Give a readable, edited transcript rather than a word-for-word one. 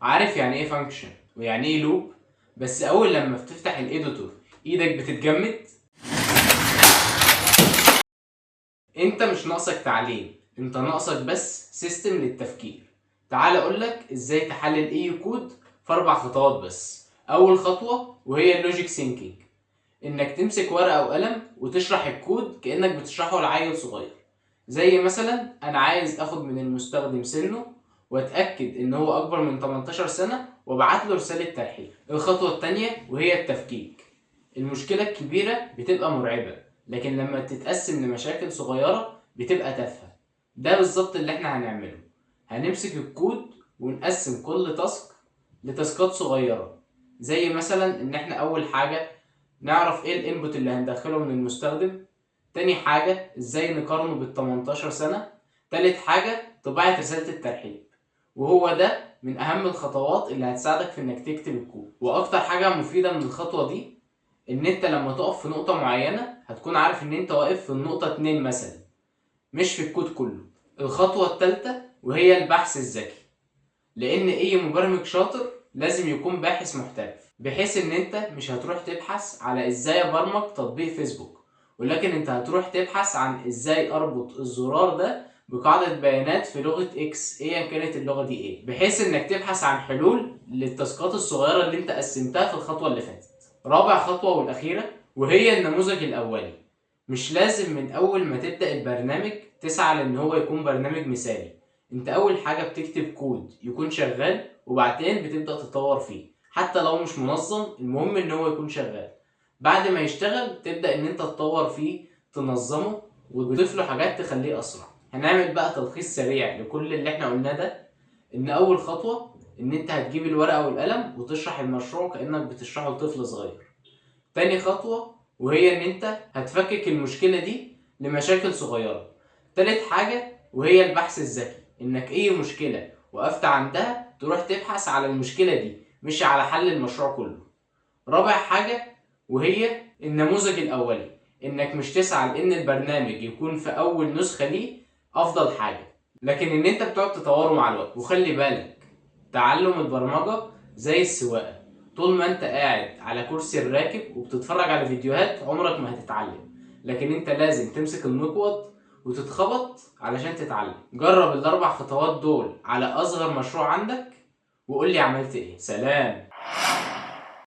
عارف يعني ايه فانكشن ويعني ايه لوب؟ بس اول لما بتفتح الايديتور ايدك بتتجمد. انت مش ناقصك تعليم، انت ناقصك بس سيستم للتفكير. تعال اقولك ازاي تحلل اي كود في 4 خطوات بس. اول خطوة وهي اللوجيك سينكينج، انك تمسك ورقة وقلم وتشرح الكود كأنك بتشرحه لعيل صغير. زي مثلا انا عايز اخد من المستخدم سنه واتاكد ان هو اكبر من 18 سنه وابعت له رساله ترحيب. الخطوه الثانيه وهي التفكيك. المشكله الكبيره بتبقى مرعبه، لكن لما تتقسم لمشاكل صغيره بتبقى تافهه. ده بالظبط اللي احنا هنعمله. هنمسك الكود ونقسم كل تاسك لتاسكات صغيره. زي مثلا ان احنا اول حاجه نعرف ايه الانبوت اللي هندخله من المستخدم. تاني حاجة ازاي نقارنه بال 18 سنة. تالت حاجة طباعة رسالة الترحيب. وهو ده من أهم الخطوات اللي هتساعدك في إنك تكتب الكود. وأكتر حاجة مفيدة من الخطوة دي إن أنت لما تقف في نقطة معينة هتكون عارف إن أنت واقف في النقطة 2 مثلا، مش في الكود كله. الخطوة التالتة وهي البحث الذكي، لان اي مبرمج شاطر لازم يكون باحث محترف، بحيث ان انت مش هتروح تبحث على ازاي ابرمج تطبيق فيسبوك، ولكن انت هتروح تبحث عن ازاي اربط الزرار ده بقاعدة بيانات في لغة اكس ايا كانت اللغة دي ايه، بحيث انك تبحث عن حلول للتاسكات الصغيرة اللي انت قسمتها في الخطوة اللي فاتت. رابع خطوة والاخيرة وهي النموذج الاولي. مش لازم من اول ما تبدأ البرنامج تسعى لان هو يكون برنامج مثالي. انت اول حاجة بتكتب كود يكون شغال، وبعدين بتبدأ تطور فيه حتى لو مش منظم، المهم ان هو يكون شغال. بعد ما يشتغل تبدأ ان انت تطور فيه، تنظمه وتضيف له حاجات تخليه اسرع. هنعمل بقى تلخيص سريع لكل اللي احنا قلناه ده. ان اول خطوة ان انت هتجيب الورقة والقلم وتشرح المشروع كأنك بتشرحه لطفل صغير. تاني خطوة وهي ان انت هتفكك المشكلة دي لمشاكل صغيرة. تالت حاجة وهي البحث الذكي، انك اي مشكلة وقفت عندها تروح تبحث على المشكلة دي مش على حل المشروع كله. رابع حاجة وهي النموذج الاولي، انك مش تسعى لان البرنامج يكون في اول نسخة ليه افضل حاجة، لكن ان انت بتقعد تطوره مع الوقت. وخلي بالك، تعلم البرمجة زي السواقة، طول ما انت قاعد على كرسي الراكب وبتتفرج على فيديوهات عمرك ما هتتعلم، لكن انت لازم تمسك المقود وتتخبط علشان تتعلم. جرب ال4 خطوات دول على اصغر مشروع عندك وقول لي عملت ايه. سلام.